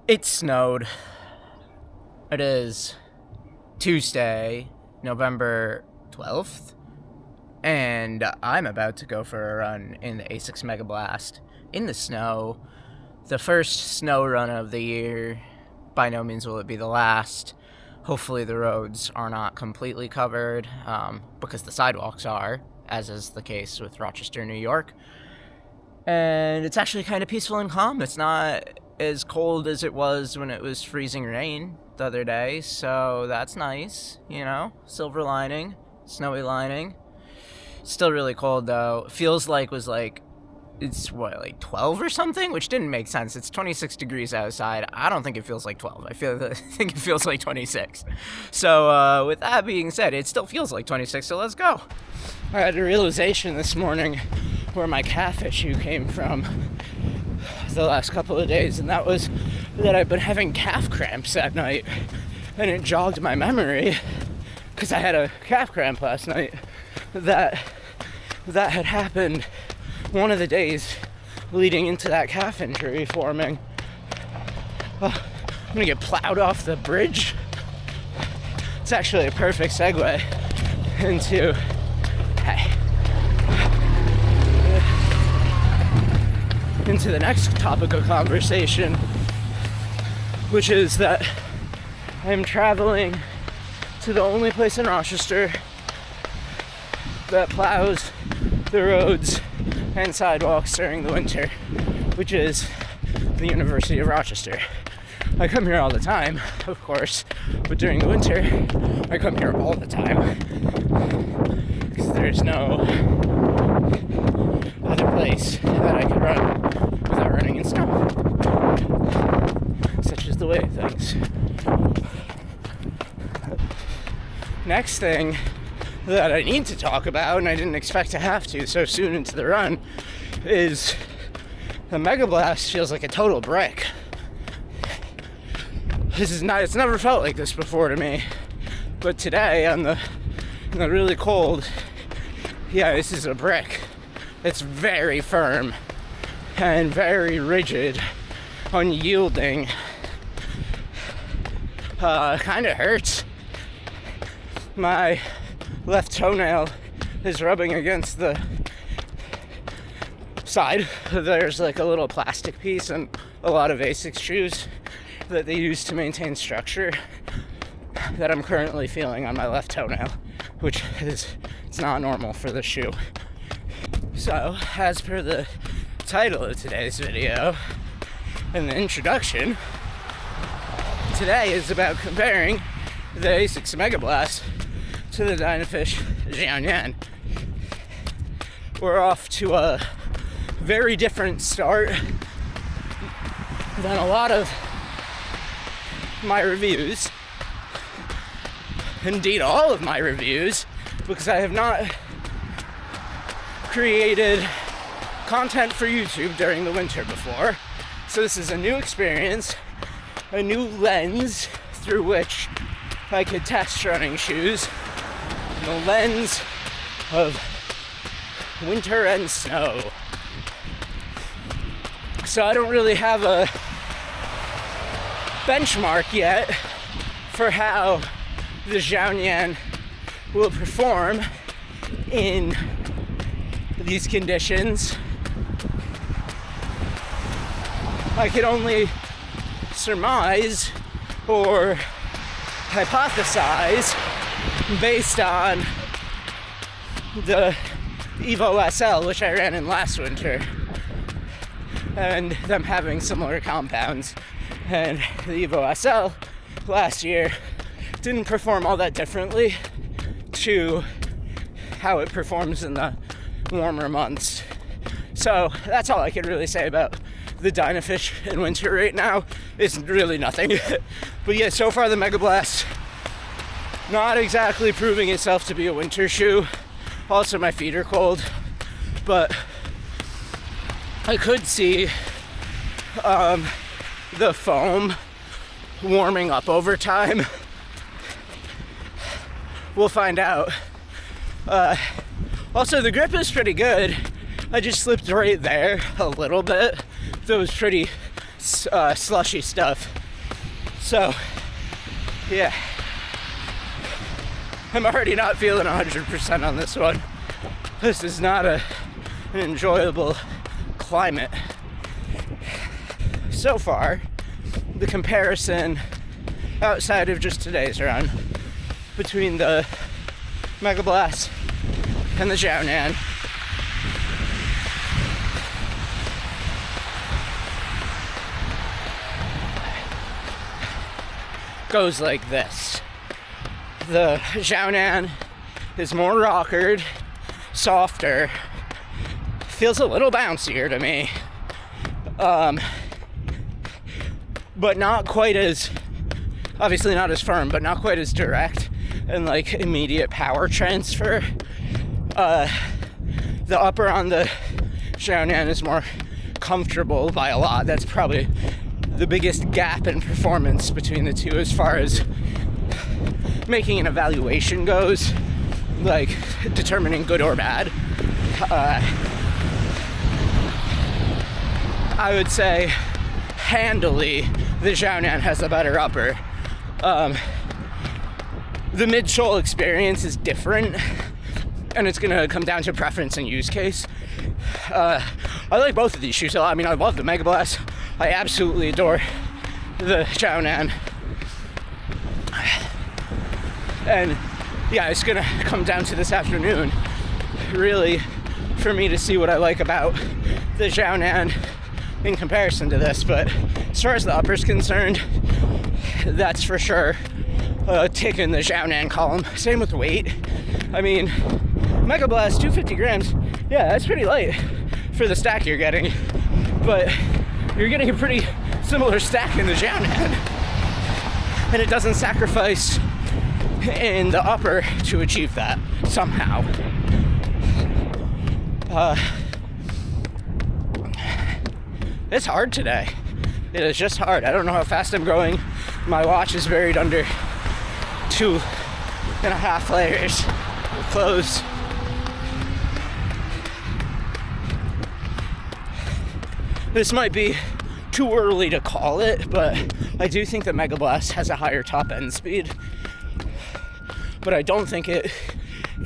It snowed. It is Tuesday, November 12th, and I'm about to go for a run in the Asics Megablast in the snow. The first snow run of the year. By no means will it be the last. Hopefully the roads are not completely covered, because the sidewalks are, as is the case with Rochester, New York. And it's actually kind of peaceful and calm. It's not as cold as it was when it was freezing rain the other day, so that's nice, you know? Silver lining, snowy lining. Still really cold, though. Feels like it's 12 or something, which didn't make sense. It's 26 degrees outside. I don't think it feels like 12. I think it feels like 26. So with that being said, it still feels like 26, so let's go. I had a realization this morning where my calf issue came from the last couple of days, and that was that I've been having calf cramps at night, and it jogged my memory, because I had a calf cramp last night, that had happened one of the days leading into that calf injury forming. I'm gonna get plowed off the bridge. It's actually a perfect segue into into the next topic of conversation, which is that I'm traveling to the only place in Rochester that plows the roads and sidewalks during the winter, which is the University of Rochester. I come here all the time, of course, but during the winter, I come here all the time because there's no other place that I could run without running in snow. Such is the way of things. Next thing that I need to talk about, and I didn't expect to have to so soon into the run, is the Megablast feels like a total brick. It's never felt like this before to me, but today on the really cold, yeah, this is a brick. It's very firm and very rigid, unyielding. Kind of hurts. My left toenail is rubbing against the side. There's like a little plastic piece and a lot of Asics shoes that they use to maintain structure that I'm currently feeling on my left toenail, which it's not normal for the shoe. So, as per the title of today's video and the introduction, today is about comparing the Asics Megablast to the Dynafish XaioNian. We're off to a very different start than a lot of my reviews. Indeed, all of my reviews, because I have not created content for YouTube during the winter before. So this is a new experience, a new lens through which I could test running shoes. The lens of winter and snow. So I don't really have a benchmark yet for how the XaioNian will perform in these conditions. I could only surmise or hypothesize based on the Evo SL, which I ran in last winter, and them having similar compounds. And the Evo SL last year didn't perform all that differently to how it performs in the warmer months. So that's all I could really say about the Dynafish in winter right now. It's really nothing. But yeah, so far the Megablast not exactly proving itself to be a winter shoe. Also, my feet are cold, but I could see the foam warming up over time. We'll find out. Also, the grip is pretty good. I just slipped right there a little bit. That was pretty slushy stuff So, yeah. I'm already not feeling 100% on this one. This is not an enjoyable climate. So far, the comparison outside of just today's run between the Megablast and the XaioNian goes like this. The XaioNian is more rockered, softer, feels a little bouncier to me, but not quite as, obviously not as firm, but not quite as direct and like immediate power transfer. The upper on the XaioNian is more comfortable by a lot. That's probably the biggest gap in performance between the two as far as making an evaluation goes, like determining good or bad. I would say handily the XaioNian has a better upper. The mid-sole experience is different, and it's gonna come down to preference and use case. I like both of these shoes a lot. I mean, I love the Megablast. I absolutely adore the XaioNian. And yeah, it's gonna come down to this afternoon, really, for me to see what I like about the XaioNian in comparison to this. But as far as the upper's concerned, that's for sure taking the XaioNian column. Same with weight. I mean, Megablast, 250 grams, yeah, that's pretty light for the stack you're getting, but you're getting a pretty similar stack in the XaioNian, and it doesn't sacrifice in the upper to achieve that somehow. It's hard today. It is just hard. I don't know how fast I'm going. My watch is buried under 2.5 layers of clothes. This might be too early to call it, but I do think the Megablast has a higher top end speed. But I don't think it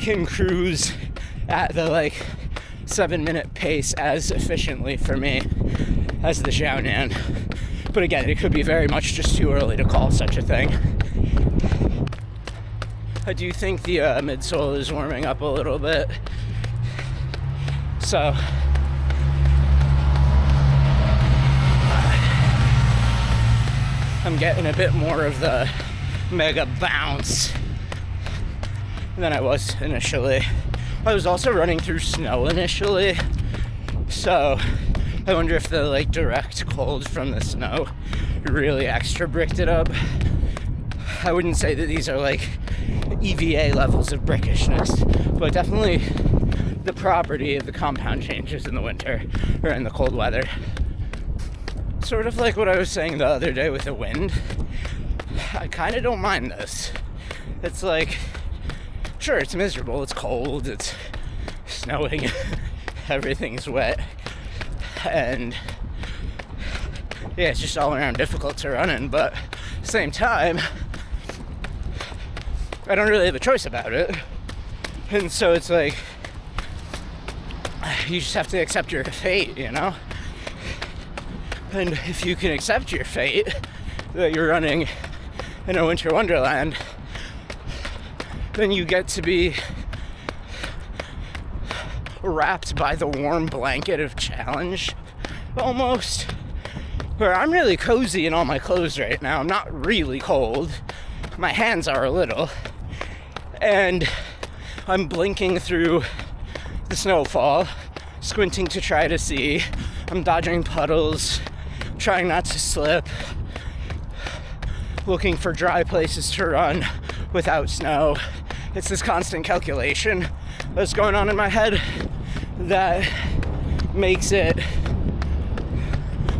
can cruise at the 7-minute pace as efficiently for me as the XaioNian. But again, it could be very much just too early to call such a thing. I do think the midsole is warming up a little bit. So I'm getting a bit more of the mega bounce than I was initially. I was also running through snow initially, so I wonder if the direct cold from the snow really extra bricked it up. I wouldn't say that these are EVA levels of brickishness, but definitely the property of the compound changes in the winter or in the cold weather. Sort of like what I was saying the other day with the wind. I kind of don't mind this. It's sure, it's miserable, it's cold, it's snowing, everything's wet, and yeah, it's just all around difficult to run in, but at the same time, I don't really have a choice about it, and so it's you just have to accept your fate, you know? And if you can accept your fate, that you're running in a winter wonderland, then you get to be wrapped by the warm blanket of challenge, almost. Where I'm really cozy in all my clothes right now. I'm not really cold. My hands are a little. And I'm blinking through the snowfall, squinting to try to see. I'm dodging puddles, trying not to slip, looking for dry places to run without snow. It's this constant calculation that's going on in my head that makes it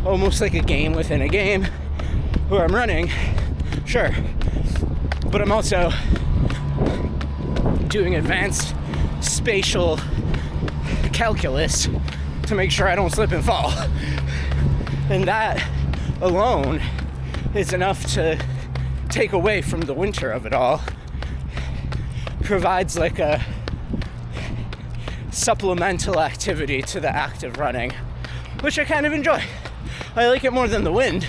almost like a game within a game where I'm running, sure, but I'm also doing advanced spatial calculus to make sure I don't slip and fall. And that alone is enough to take away from the winter of it all. Provides like a supplemental activity to the act of running, which I kind of enjoy. I like it more than the wind,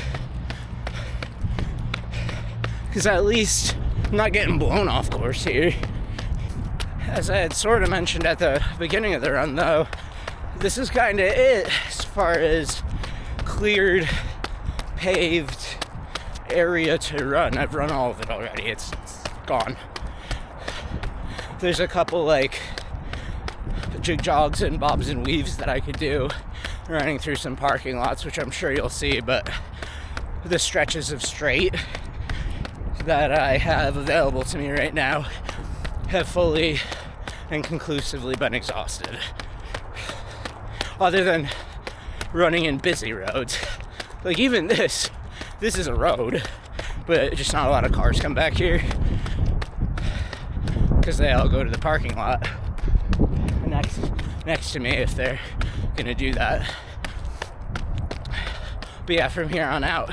because at least I'm not getting blown off course here. As I had sort of mentioned at the beginning of the run, though, this is kind of it as far as cleared, paved area to run. I've run all of it already. It's gone. There's a couple like jig jogs and bobs and weaves that I could do running through some parking lots, which I'm sure you'll see, but the stretches of straight that I have available to me right now have fully and conclusively been exhausted. Other than running in busy roads. Like even this is a road, but just not a lot of cars come back here because they all go to the parking lot next to me if they're gonna do that. But yeah, from here on out,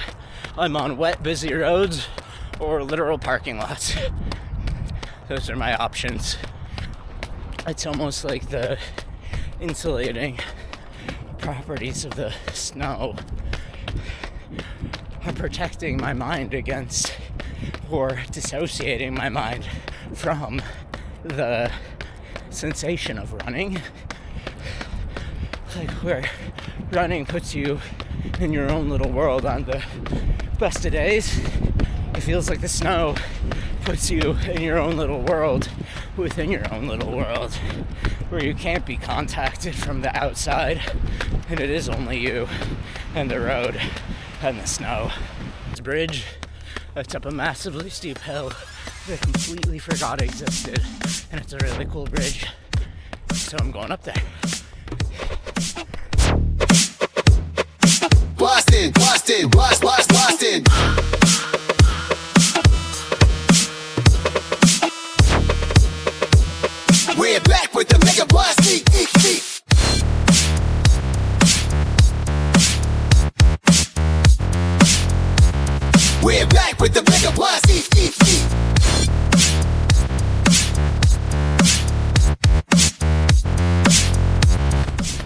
I'm on wet, busy roads or literal parking lots. Those are my options. It's almost like the insulating properties of the snow are protecting my mind against, or dissociating my mind from, the sensation of running. Like where running puts you in your own little world on the best of days, it feels like the snow puts you in your own little world within your own little world, where you can't be contacted from the outside, and it is only you and the road and the snow. This bridge, that's up a massively steep hill that I completely forgot existed, and it's a really cool bridge, so I'm going up there. Boston. We're back with the Megablast. We're back with the Megablast.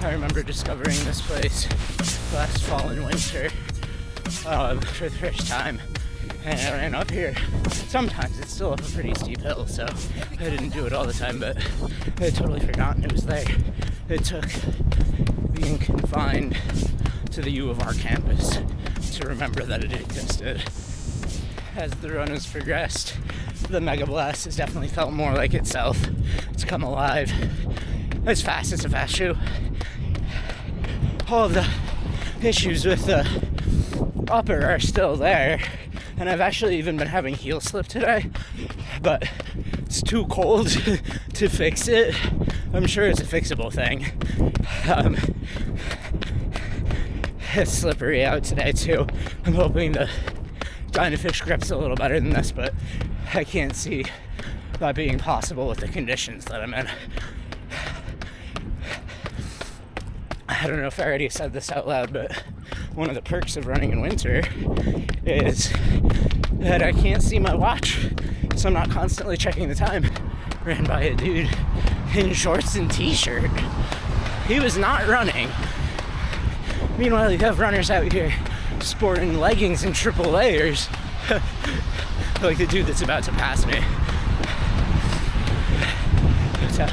I remember discovering this place last fall and winter for the first time, and I ran up here. Sometimes it's still up a pretty steep hill, so I didn't do it all the time, but I had totally forgotten it was there. It took being confined to the U of R campus to remember that it existed. As the run has progressed, the Megablast has definitely felt more like itself. It's come alive. It's fast, it's a fast shoe. All of the issues with the upper are still there, and I've actually even been having heel slip today, but it's too cold to fix it. I'm sure it's a fixable thing. It's slippery out today too. I'm hoping the Dynafish grip's a little better than this, but I can't see that being possible with the conditions that I'm in. I don't know if I already said this out loud, but one of the perks of running in winter is that I can't see my watch, so I'm not constantly checking the time. Ran by a dude in shorts and t-shirt. He was not running. Meanwhile, you have runners out here sporting leggings and triple layers, like the dude that's about to pass me. So,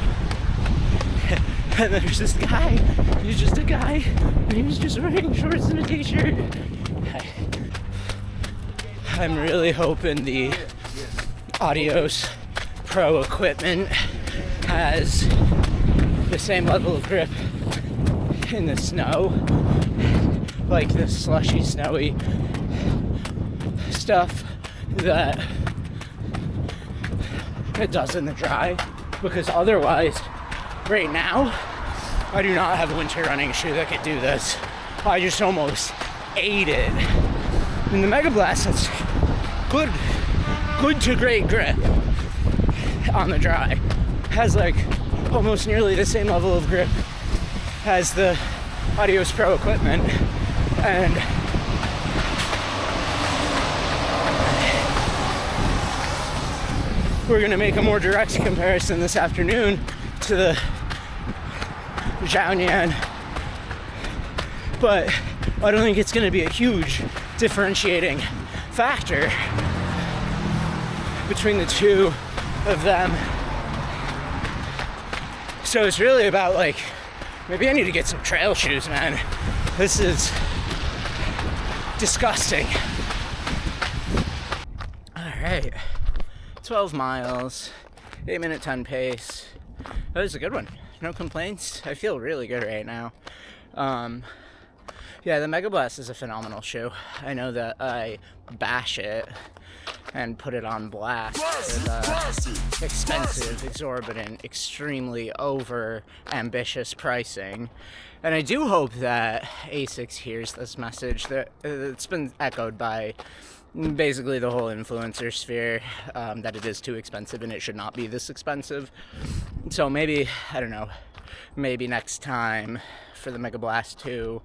and there's this guy, he's just a guy, and he was just wearing shorts and a t-shirt. I'm really hoping the Adios Pro equipment has the same level of grip in the snow, like the slushy, snowy stuff that it does in the dry, because otherwise, right now, I do not have a winter running shoe that could do this. I just almost ate it. And the Megablast has good to great grip on the dry. Has like almost nearly the same level of grip as the Adios Pro equipment. And we're gonna make a more direct comparison this afternoon to the XaioNian, but I don't think it's gonna be a huge differentiating factor between the two of them. So it's really about like, maybe I need to get some trail shoes, man. This is disgusting. All right, 12 miles, 8-minute 10 pace. That was a good one. No complaints. I feel really good right now. Yeah, the Megablast is a phenomenal shoe. I know that I bash it and put it on blast with expensive, exorbitant, extremely over-ambitious pricing. And I do hope that Asics hears this message. That it's been echoed by basically the whole influencer sphere, that it is too expensive and it should not be this expensive. So maybe, I don't know, maybe next time for the Megablast 2,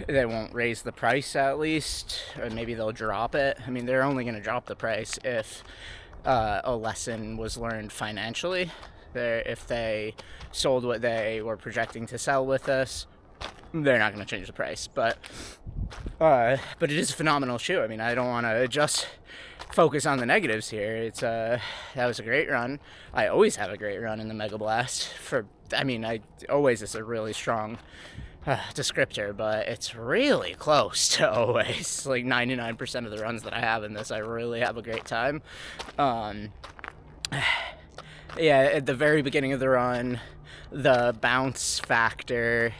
they won't raise the price at least, or maybe they'll drop it. I mean, they're only going to drop the price if a lesson was learned financially. If they sold what they were projecting to sell with us, they're not going to change the price. But it is a phenomenal shoe. I mean, I don't want to just focus on the negatives here. That was a great run. I always have a great run in the Megablast. Always is a really strong descriptor, but it's really close to always. Like 99% of the runs that I have in this, I really have a great time. Yeah, at the very beginning of the run, the bounce factor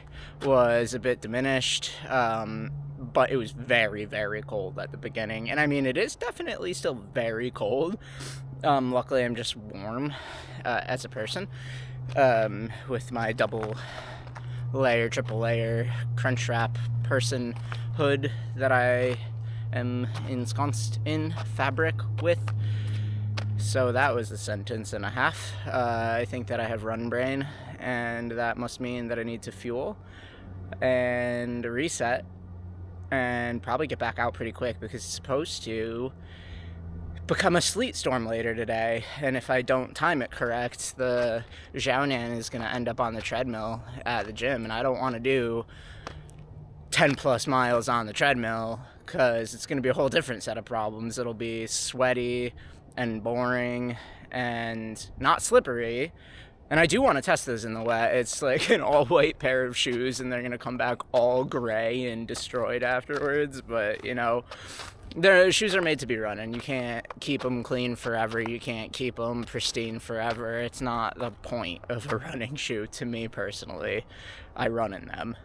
was a bit diminished, but it was very, very cold at the beginning. And I mean, it is definitely still very cold. Luckily, I'm just warm as a person with my double layer, triple layer crunch wrap person hood that I am ensconced in fabric with. So that was a sentence and a half. I think that I have run brain, and that must mean that I need to fuel and reset and probably get back out pretty quick, because it's supposed to become a sleet storm later today, and if I don't time it correct, the XaioNian is going to end up on the treadmill at the gym, and I don't want to do 10 plus miles on the treadmill, because it's going to be a whole different set of problems. It'll be sweaty and boring and not slippery, and I do want to test those in the wet. It's like an all-white pair of shoes, and they're going to come back all gray and destroyed afterwards, but, you know, their shoes are made to be running. You can't keep them clean forever. You can't keep them pristine forever. It's not the point of a running shoe to me personally. I run in them.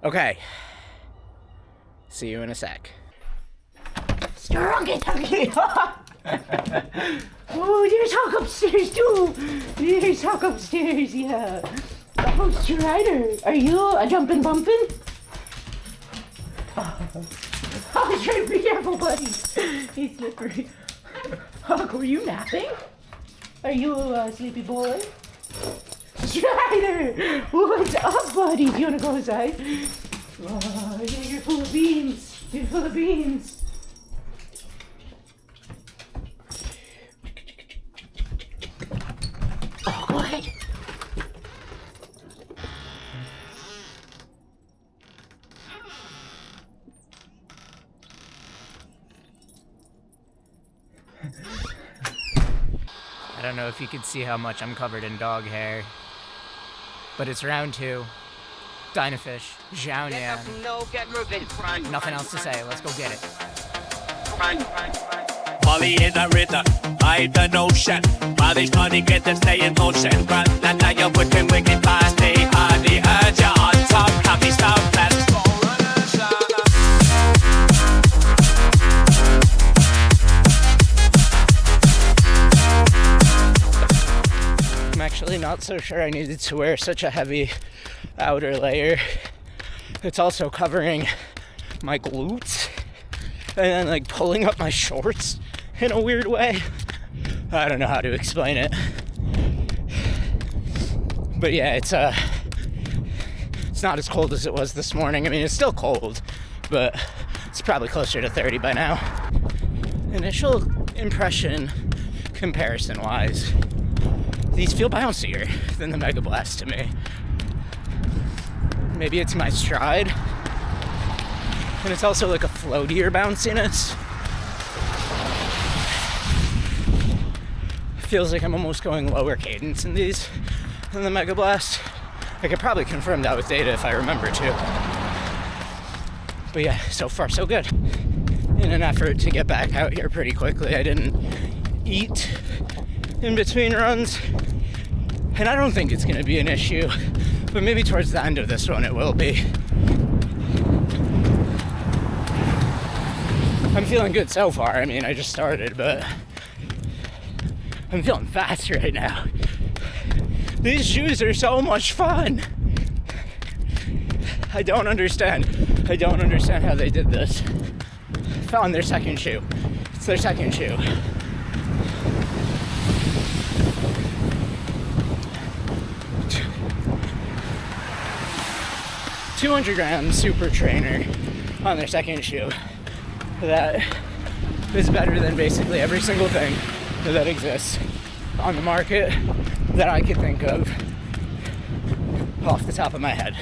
Okay. See you in a sec. Oh, there's Hawk upstairs too. There's Hawk upstairs, yeah. Oh, Strider, are you a jumping bumping? Oh, try to be careful, buddy. He's slippery. Hawk, were you napping? Are you a sleepy boy? Strider, what's up, buddy? Do you want to go inside? Oh, you're full of beans. You're full of beans. Oh, go ahead. I don't know if you can see how much I'm covered in dog hair, but it's round 2. Dynafish, XaioNian. Nothing else to say. Let's go get it. Molly in the rhythm, I don't know shit. Molly's gonna get to stay in motion. But now you're working wicked fast. Stay on the edge, you're on top. Happy stop, let's go. I'm actually not so sure I needed to wear such a heavy outer layer. It's also covering my glutes and then like pulling up my shorts in a weird way. I don't know how to explain it. But yeah, it's not as cold as it was this morning. I mean, it's still cold, but it's probably closer to 30 by now. Initial impression, comparison-wise, these feel bouncier than the Megablast to me. Maybe it's my stride, and it's also like a floatier bounciness. It feels like I'm almost going lower cadence in these than the Megablast. I could probably confirm that with data if I remember to. But yeah, so far so good. In an effort to get back out here pretty quickly, I didn't eat in between runs, and I don't think it's going to be an issue, but maybe towards the end of this one it will be. I'm feeling good so far. I mean, I just started, but I'm feeling fast right now. These shoes are so much fun. I don't understand how they did this. Found their second shoe. It's their second shoe. $200 Supertrainer on their second shoe. That is better than basically every single thing that exists on the market that I could think of off the top of my head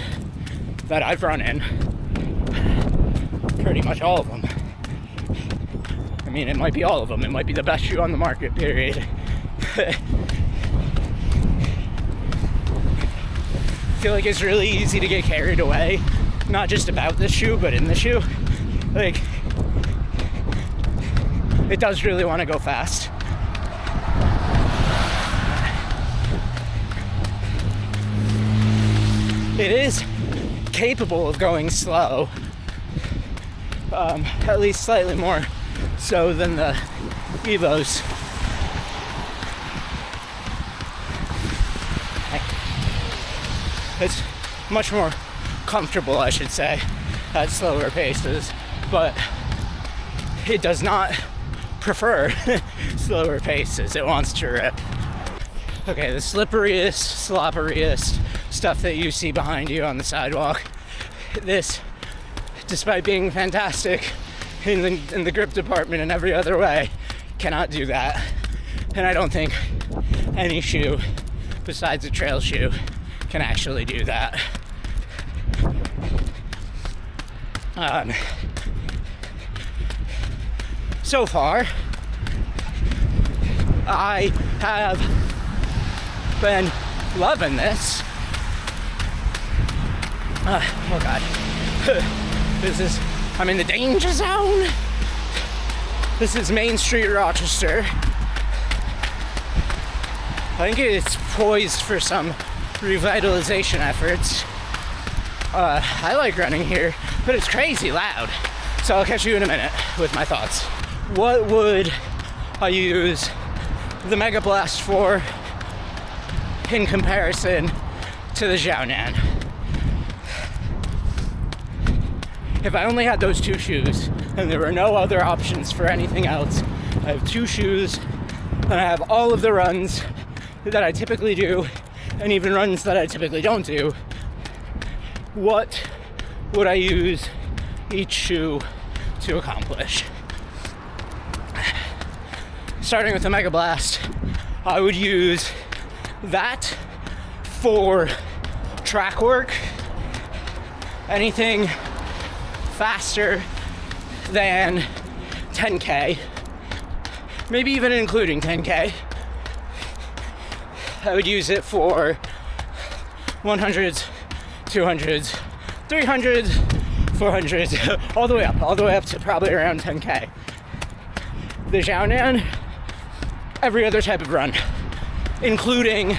that I've run in. Pretty much all of them. I mean, it might be all of them. It might be the best shoe on the market, period. I feel like it's really easy to get carried away, not just about this shoe, but in the shoe. Like, it does really want to go fast. It is capable of going slow, at least slightly more so than the Evos. It's much more comfortable, I should say, at slower paces, but it does not prefer slower paces. It wants to rip. Okay, the slipperiest, slopperiest stuff that you see behind you on the sidewalk. This, despite being fantastic in the grip department and every other way, cannot do that. And I don't think any shoe besides a trail shoe can actually do that. So far, I have been loving this. Oh God. I'm in the danger zone. This is Main Street, Rochester. I think it's poised for some revitalization efforts. I like running here, but it's crazy loud. So I'll catch you in a minute with my thoughts. What would I use the Megablast for in comparison to the XaioNian? If I only had those two shoes and there were no other options for anything else, I have two shoes and I have all of the runs that I typically do and even runs that I typically don't do, what would I use each shoe to accomplish? Starting with the Megablast, I would use that for track work, anything faster than 10K, maybe even including 10K. I would use it for 100s, 200s, 300s, 400s, all the way up to probably around 10K. The XaioNian, every other type of run, including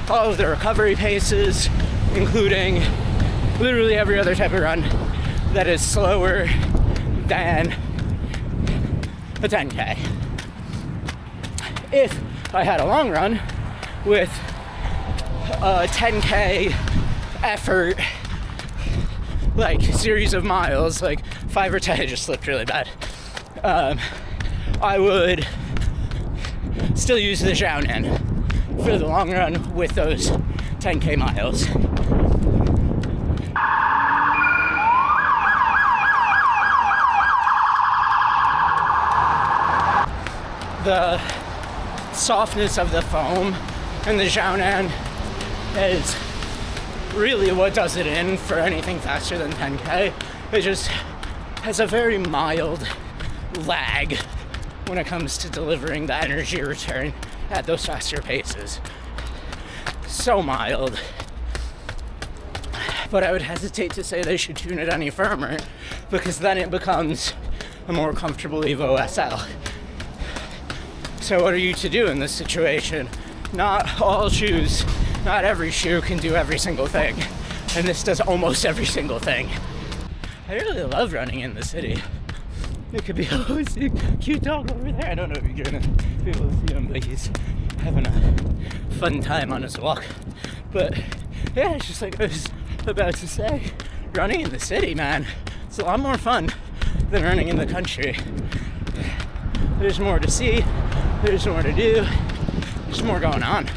all of the recovery paces, including literally every other type of run that is slower than a 10K. If I had a long run with a 10K effort, like series of miles, like 5 or 10, I just slipped really bad, I would still use the XaioNian for the long run with those 10K miles. the softness of the foam in the XaioNian is really what does it in for anything faster than 10K. It just has a very mild lag when it comes to delivering the energy return at those faster paces. So mild. But I would hesitate to say they should tune it any firmer, because then it becomes a more comfortable Evo SL. So what are you to do in this situation? Not all shoes, not every shoe can do every single thing. And this does almost every single thing. I really love running in the city. It could be a cute dog over there. I don't know if you're gonna be able to see him, but he's having a fun time on his walk. But yeah, it's just like I was about to say, running in the city, man, it's a lot more fun than running in the country. There's more to see, there's more to do, there's more going on.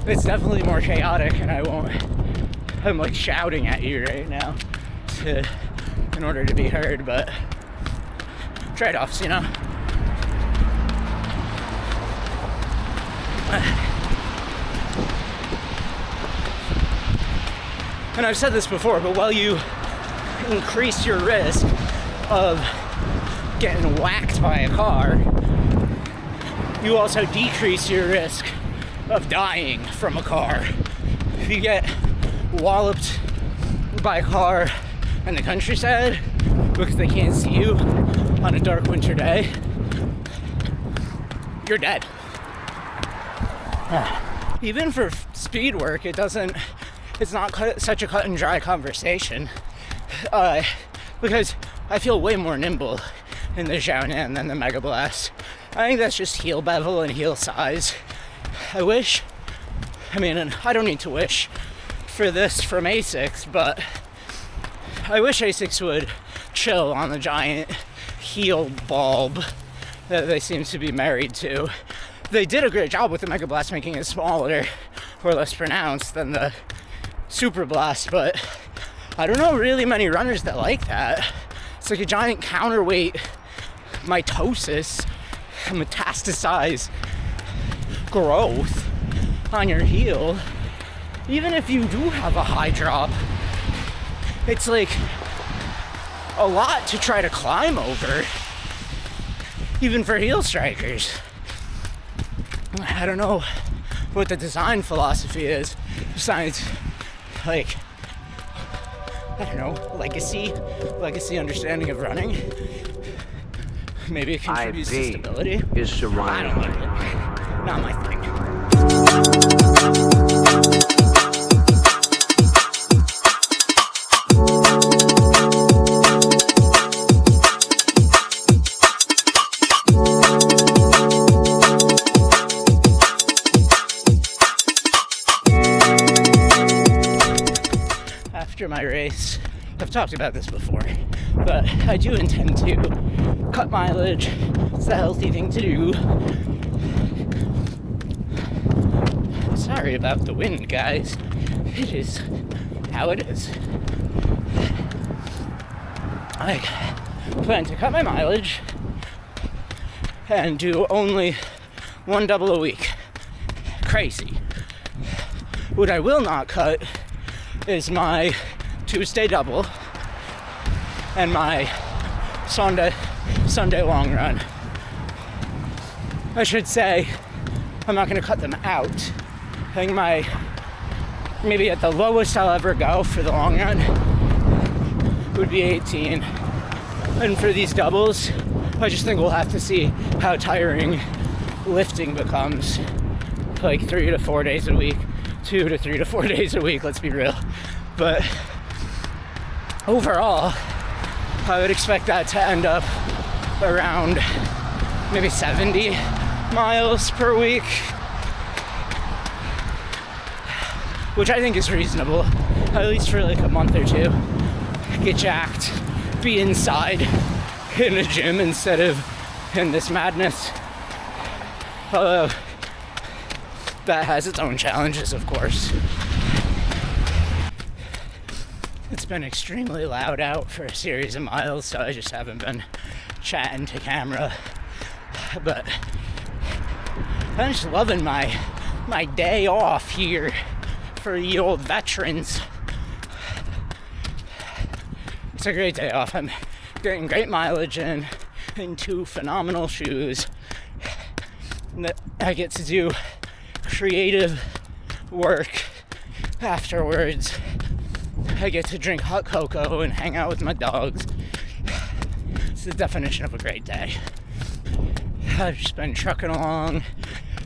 It's definitely more chaotic, and I'm like shouting at you right now in order to be heard, but trade-offs, you know? And I've said this before, but while you increase your risk of getting whacked by a car, you also decrease your risk of dying from a car. If you get walloped by a car in the countryside because they can't see you on a dark winter day, you're dead. Even for speed work, it's not such a cut and dry conversation, because I feel way more nimble in the XaioNian than the Megablast. I think that's just heel bevel and heel size. And I don't need to wish for this from Asics, but I wish Asics would chill on the giant heel bulb that they seem to be married to. They did a great job with the Megablast making it smaller or less pronounced than the Superblast, but I don't know really many runners that like that. It's like a giant counterweight mitosis, metastasize growth on your heel. Even if you do have a high drop, it's like a lot to try to climb over, even for heel strikers. I don't know what the design philosophy is, besides, like, I don't know, legacy understanding of running. Maybe it contributes to stability. I don't like it. Not my thing. After my race, I've talked about this before, but I do intend to cut mileage. It's the healthy thing to do. Sorry about the wind, guys. It is how it is. I plan to cut my mileage and do only one double a week. Crazy. What I will not cut is my Tuesday double and my Sunday long run. I should say I'm not going to cut them out. I think maybe at the lowest I'll ever go for the long run would be 18. And for these doubles, I just think we'll have to see how tiring lifting becomes. Like 3 to 4 days a week, 2 to 3 to 4 days a week, let's be real. But overall, I would expect that to end up around maybe 70 miles per week, which I think is reasonable, at least for like a month or two. Get jacked, be inside in a gym instead of in this madness. Although that has its own challenges, of course. It's been extremely loud out for a series of miles, so I just haven't been chatting to camera But I'm just loving my day off here for the old veterans. It's a great day off. I'm getting great mileage in 2 phenomenal shoes. I get to do creative work afterwards. I get to drink hot cocoa and hang out with my dogs. It's the definition of a great day. I've just been trucking along.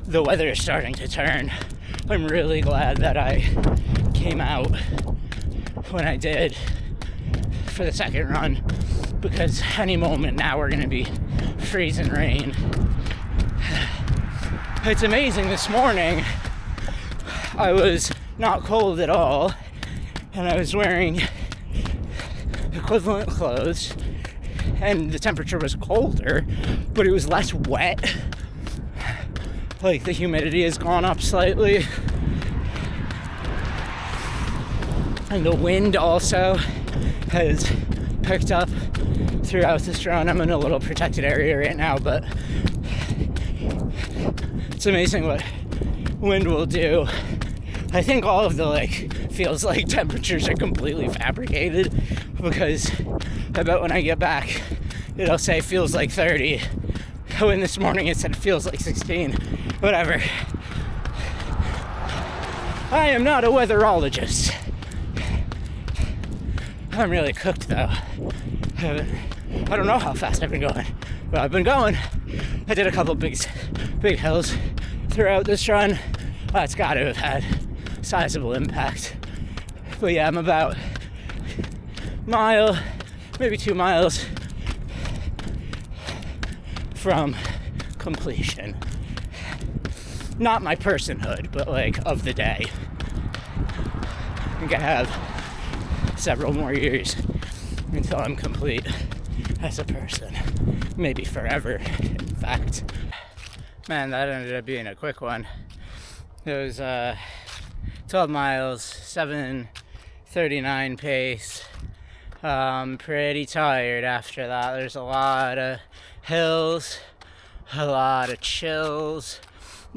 The weather is starting to turn. I'm really glad that I came out when I did for the second run, because any moment now we're gonna be freezing rain. It's amazing, this morning I was not cold at all, and I was wearing equivalent clothes, and the temperature was colder, but it was less wet. Like, the humidity has gone up slightly, and the wind also has picked up throughout this run. I'm in a little protected area right now, but it's amazing what wind will do. I think all of the feels like temperatures are completely fabricated, because I bet when I get back it'll say feels like 30, when this morning it said feels like 16. Whatever. I am not a weatherologist. I'm really cooked though. I don't know how fast I've been going, but I've been going. I did a couple big hills throughout this run. It's got to have had sizable impact. But yeah, I'm about a mile, maybe 2 miles from completion. Not my personhood, but of the day. I think I have several more years until I'm complete as a person. Maybe forever, in fact. Man, that ended up being a quick one. It was 12 miles, 7:39 pace. Pretty tired after that. There's a lot of hills, a lot of chills.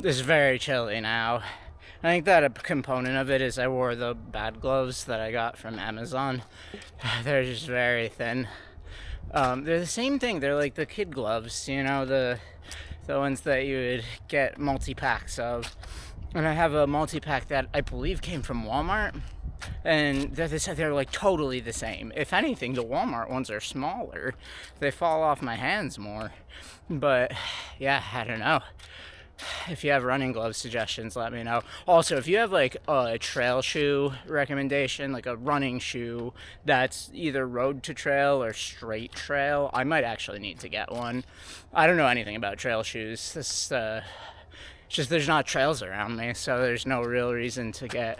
It's very chilly now. I think that a component of it is I wore the bad gloves that I got from Amazon. They're just very thin. They're the same thing. They're like the kid gloves, the ones that you would get multi-packs of. And I have a multi-pack that I believe came from Walmart. And they're totally the same. If anything, the Walmart ones are smaller. They fall off my hands more. But yeah, I don't know. If you have running glove suggestions, let me know. Also, if you have a trail shoe recommendation, a running shoe that's either road to trail or straight trail, I might actually need to get one. I don't know anything about trail shoes. This just there's not trails around me, so there's no real reason to get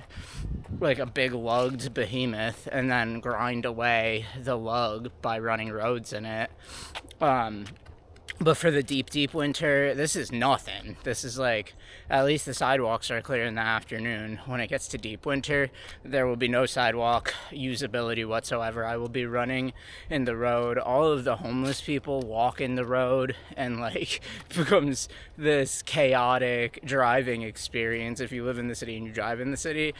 a big lugged behemoth and then grind away the lug by running roads in it. But for the deep winter, this is nothing. This is at least the sidewalks are clear in the afternoon. When it gets to deep winter, there will be no sidewalk usability whatsoever. I will be running in the road. All of the homeless people walk in the road, and becomes this chaotic driving experience. If you live in the city and you drive in the city,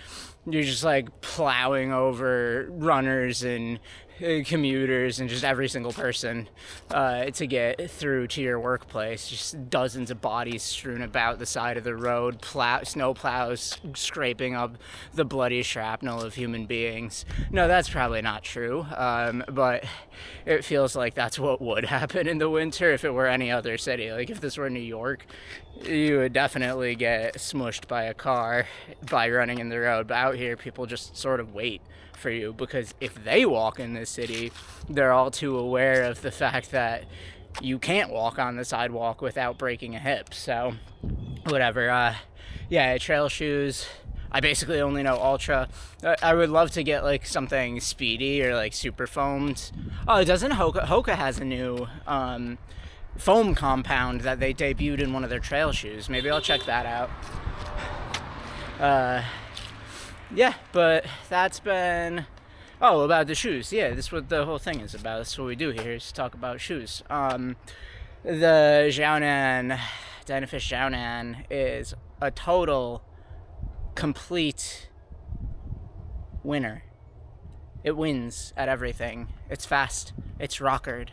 you're just plowing over runners and commuters and just every single person to get through to your workplace. Just dozens of bodies strewn about the side of the road, snow plows scraping up the bloody shrapnel of human beings. No, that's probably not true, but it feels like that's what would happen in the winter if it were any other city. If this were New York, you would definitely get smushed by a car by running in the road. But out here, people just sort of wait for you, because if they walk in this city, they're all too aware of the fact that you can't walk on the sidewalk without breaking a hip. So whatever. Yeah, trail shoes, I basically only know Ultra. I would love to get something speedy or super foamed. Oh, doesn't Hoka has a new foam compound that they debuted in one of their trail shoes. Maybe I'll check that out. Yeah, but that's been... about the shoes. Yeah, this is what the whole thing is about. That's what we do here, is talk about shoes. The XaioNian, Dynafish XaioNian is a total, complete winner. It wins at everything. It's fast, it's rockered,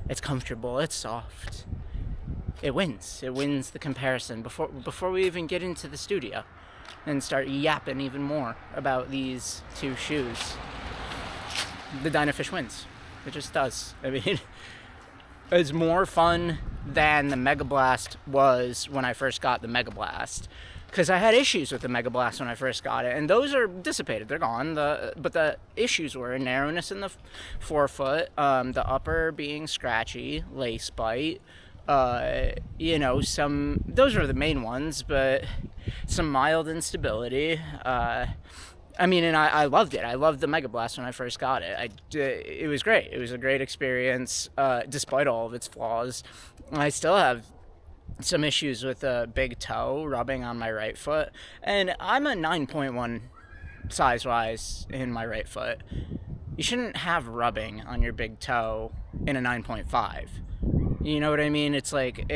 it's comfortable, it's soft. It wins. It wins the comparison before we even get into the studio and start yapping even more about these two shoes. The Dynafish wins. It just does. I mean, it's more fun than the Megablast was when I first got the Megablast. Because I had issues with the Megablast when I first got it, and those are dissipated. They're gone. But the issues were narrowness in the forefoot, the upper being scratchy, lace bite, you know, those are the main ones, but some mild instability. I mean, and I loved it. I loved the Megablast when I first got it. It was great. It was a great experience, despite all of its flaws. I still have some issues with a big toe rubbing on my right foot, and I'm a 9.1 size-wise in my right foot. You shouldn't have rubbing on your big toe in a 9.5. You know what I mean? It's like,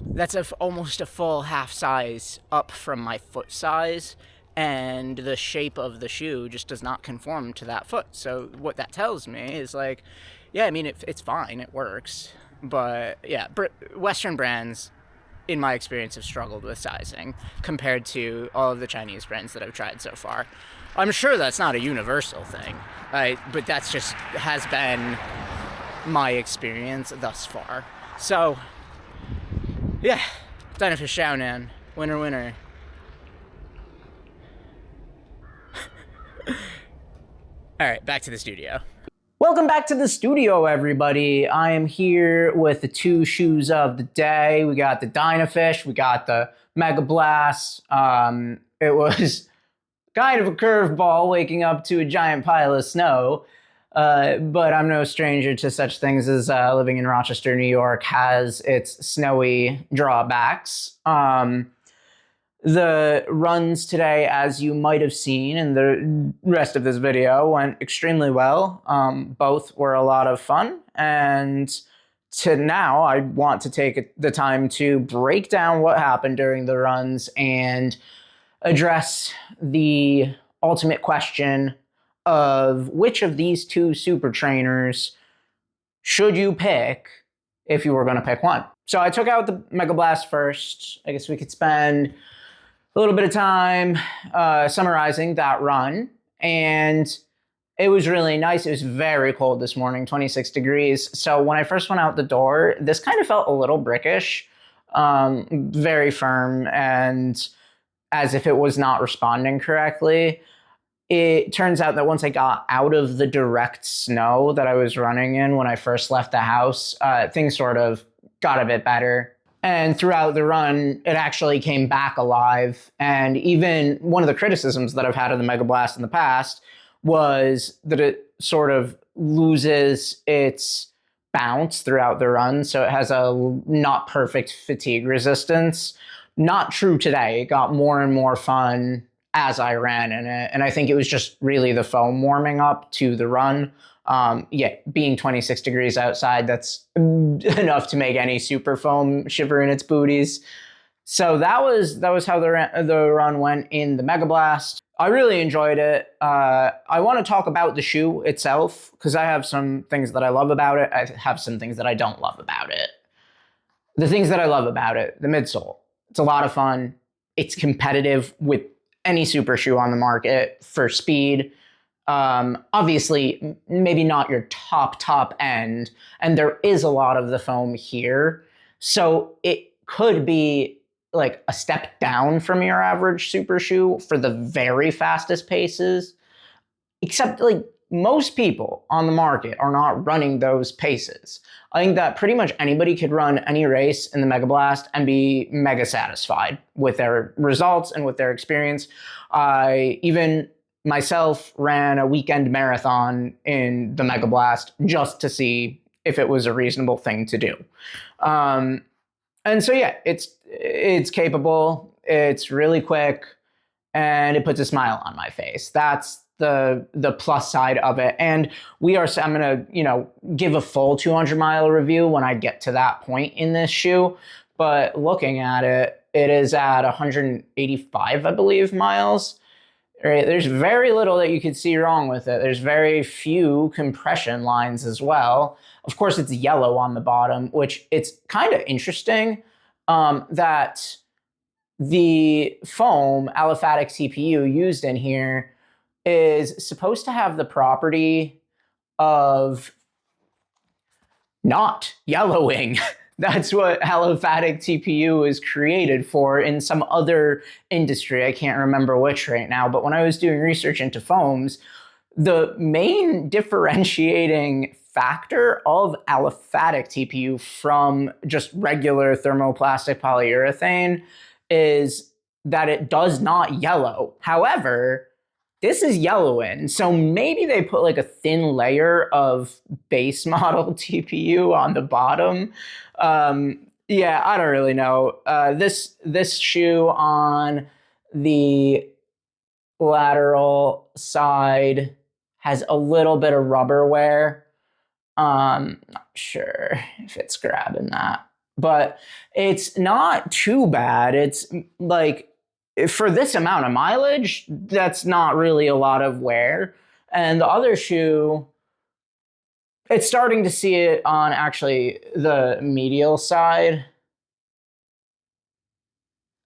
that's almost a full half size up from my foot size, and the shape of the shoe just does not conform to that foot. So what that tells me is like, yeah, I mean, it's fine, it works. But yeah, Western brands, in my experience, have struggled with sizing compared to all of the Chinese brands that I've tried so far. I'm sure that's not a universal thing, but that's just has been my experience thus far. So yeah, Dynafish XaioNian, winner, winner. All right, back to the studio. Welcome back to the studio, everybody. I am here with the two shoes of the day. We got the Dynafish, we got the Megablast. It was kind of a curveball waking up to a giant pile of snow, but I'm no stranger to such things as living in Rochester, New York has its snowy drawbacks. The runs today, as you might have seen in the rest of this video, went extremely well. Both were a lot of fun. And now I want to take the time to break down what happened during the runs and address the ultimate question of which of these two super trainers should you pick if you were going to pick one. So I took out the Megablast first. I guess we could spend a little bit of time summarizing that run, and it was really nice. It was very cold this morning, 26 degrees. So when I first went out the door, this kind of felt a little brickish, very firm, and as if it was not responding correctly. It turns out that once I got out of the direct snow that I was running in when I first left the house, things sort of got a bit better. And throughout the run, it actually came back alive. And even one of the criticisms that I've had of the Megablast in the past was that it sort of loses its bounce throughout the run. So it has a not perfect fatigue resistance. Not true today. It got more and more fun as I ran in it. And I think it was just really the foam warming up to the run. Yeah, being 26 degrees outside, that's enough to make any super foam shiver in its booties. So that was how the run went in the Megablast. I really enjoyed it. I want to talk about the shoe itself because I have some things that I love about it. I have some things that I don't love about it. The things that I love about it, the midsole. It's a lot of fun. It's competitive with any super shoe on the market for speed. Obviously, maybe not your top end, and there is a lot of the foam here. So it could be like a step down from your average super shoe for the very fastest paces, except like most people on the market are not running those paces. I think that pretty much anybody could run any race in the Megablast and be mega satisfied with their results and with their experience. I even myself ran a weekend marathon in the Megablast just to see if it was a reasonable thing to do. And so yeah, it's capable, it's really quick, and it puts a smile on my face. That's the plus side of it. And I'm gonna, give a full 200-mile review when I get to that point in this shoe. But looking at it, it is at 185, I believe, miles. Right? There's very little that you could see wrong with it. There's very few compression lines as well. Of course, it's yellow on the bottom, which it's kind of interesting that the foam aliphatic TPU used in here is supposed to have the property of not yellowing. That's what aliphatic TPU is created for in some other industry. I can't remember which right now, but when I was doing research into foams, the main differentiating factor of aliphatic TPU from just regular thermoplastic polyurethane is that it does not yellow. However, this is yellowing, so maybe they put like a thin layer of base model TPU on the bottom. Yeah, I don't really know. This shoe on the lateral side has a little bit of rubber wear. Not sure if it's grabbing that, but it's not too bad. It's like, for this amount of mileage, that's not really a lot of wear. And the other shoe, it's starting to see it on actually the medial side.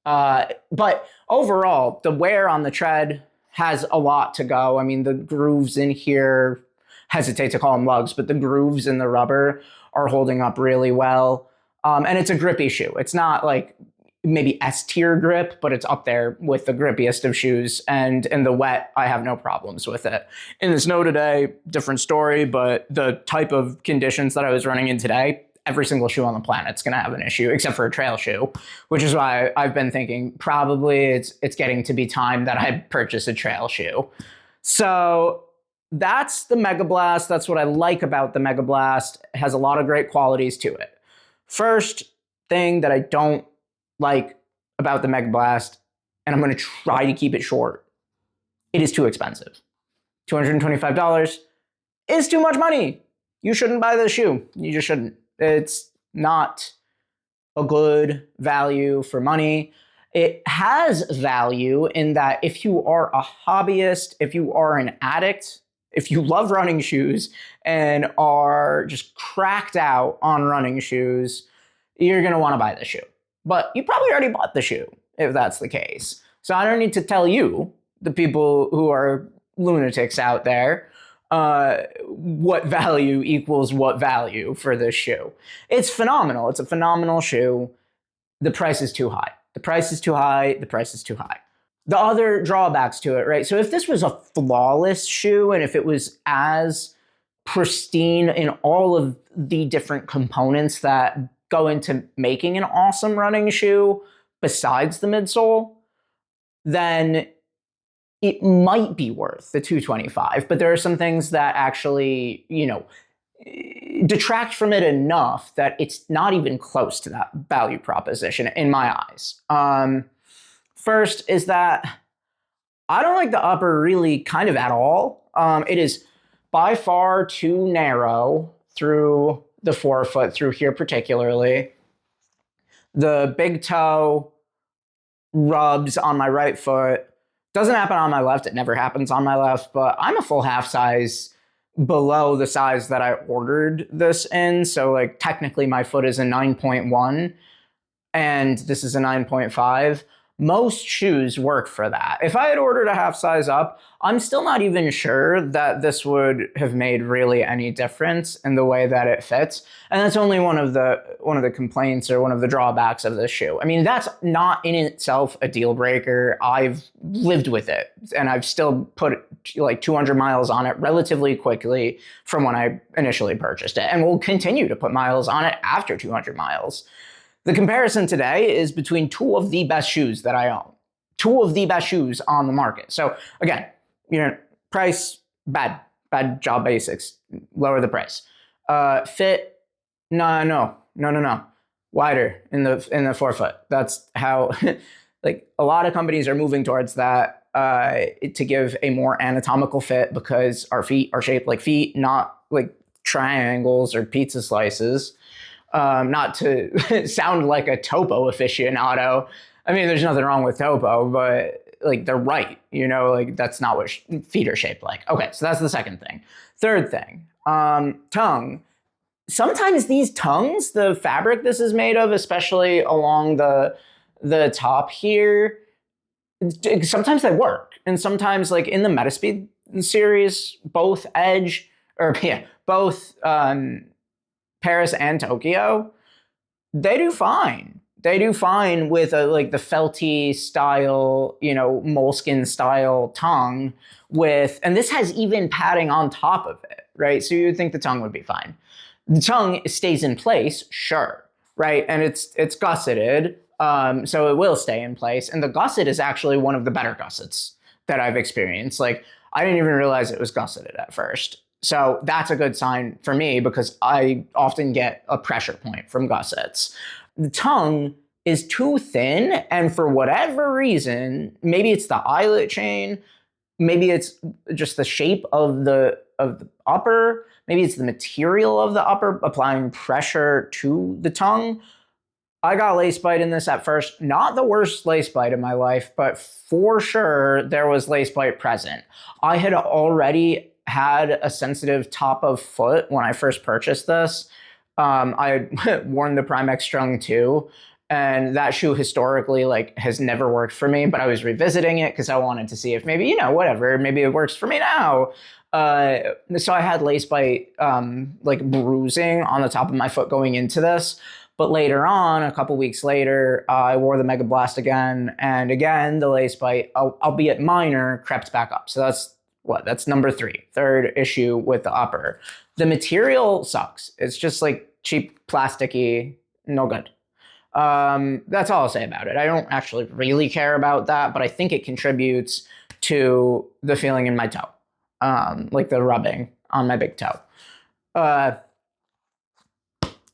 But overall, the wear on the tread has a lot to go. I mean, the grooves in here, hesitate to call them lugs, but the grooves in the rubber are holding up really well. And it's a grippy shoe. It's not like maybe S-tier grip, but it's up there with the grippiest of shoes. And in the wet, I have no problems with it. In the snow today, different story, but the type of conditions that I was running in today, every single shoe on the planet's gonna have an issue, except for a trail shoe, which is why I've been thinking probably it's getting to be time that I purchase a trail shoe. So that's the Megablast. That's what I like about the Megablast. It has a lot of great qualities to it. First thing that I don't like about the Megablast, and I'm going to try to keep it short, it is too expensive. $225 is too much money. You shouldn't buy this shoe. You just shouldn't. It's not a good value for money. It has value in that if you are a hobbyist, if you are an addict, if you love running shoes and are just cracked out on running shoes, you're going to want to buy this shoe. But you probably already bought the shoe if that's the case. So I don't need to tell you, the people who are lunatics out there, what value equals what value for this shoe. It's phenomenal. It's a phenomenal shoe. The price is too high. The price is too high. The price is too high. The other drawbacks to it, right? So if this was a flawless shoe and if it was as pristine in all of the different components that go into making an awesome running shoe besides the midsole, then it might be worth the $225. But there are some things that actually, detract from it enough that it's not even close to that value proposition in my eyes. First is that I don't like the upper really kind of at all. It is by far too narrow through the forefoot, through here particularly. The big toe rubs on my right foot. Doesn't happen on my left. It never happens on my left, but I'm a full half size below the size that I ordered this in. So like technically my foot is a 9.1 and this is a 9.5. Most shoes work for that. If I had ordered a half size up, I'm still not even sure that this would have made really any difference in the way that it fits. And that's only one of the complaints or one of the drawbacks of this shoe. I mean, that's not in itself a deal breaker. I've lived with it and I've still put like 200 miles on it relatively quickly from when I initially purchased it, and will continue to put miles on it after 200 miles. The comparison today is between two of the best shoes that I own. Two of the best shoes on the market. So again, price, bad job Asics, lower the price. Fit, no. Wider in the forefoot. That's how, like a lot of companies are moving towards that. to give a more anatomical fit because our feet are shaped like feet, not like triangles or pizza slices. Not to sound like a topo aficionado. I mean, there's nothing wrong with topo, but like they're right, you know, like that's not what feet are shaped like. Okay, so that's the second thing. Third thing, tongue. Sometimes these tongues, the fabric this is made of, especially along the top here, sometimes they work. And sometimes like in the Metaspeed series, both Paris and Tokyo, they do fine. They do fine with like the felty style, you know, moleskin style tongue and this has even padding on top of it, right? So you would think the tongue would be fine. The tongue stays in place, sure, right? And it's gusseted, so it will stay in place. And the gusset is actually one of the better gussets that I've experienced. Like, I didn't even realize it was gusseted at first. So that's a good sign for me because I often get a pressure point from gussets. The tongue is too thin, and for whatever reason, maybe it's the eyelet chain, maybe it's just the shape of the upper, maybe it's the material of the upper applying pressure to the tongue. I got lace bite in this at first. Not the worst lace bite in my life, but for sure there was lace bite present. I had already had a sensitive top of foot when I first purchased this. I had worn the Prime X Strung 2, and that shoe historically like has never worked for me, but I was revisiting it because I wanted to see if maybe, you know, whatever, maybe it works for me now. So I had lace bite like bruising on the top of my foot going into this. But later on, a couple weeks later, I wore the Megablast again, and again, the lace bite, albeit minor, crept back up. So that's number 3, third issue with the upper. The material sucks. It's just like cheap, plasticky, no good. That's all I'll say about it. I don't actually really care about that, but I think it contributes to the feeling in my toe, like the rubbing on my big toe.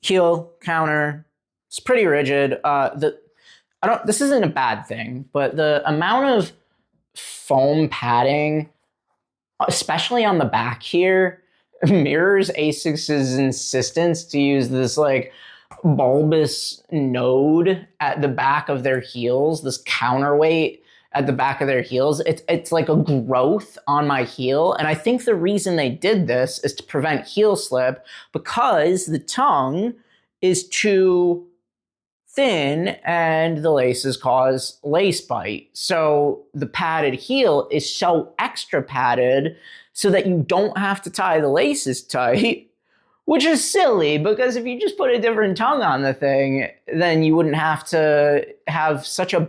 Heel counter, it's pretty rigid. This isn't a bad thing, but the amount of foam padding, especially on the back here, mirrors Asics' insistence to use this like bulbous node at the back of their heels, this counterweight at the back of their heels. It's like a growth on my heel. And I think the reason they did this is to prevent heel slip because the tongue is too thin and the laces cause lace bite. So the padded heel is so extra padded so that you don't have to tie the laces tight, which is silly because if you just put a different tongue on the thing, then you wouldn't have to have such a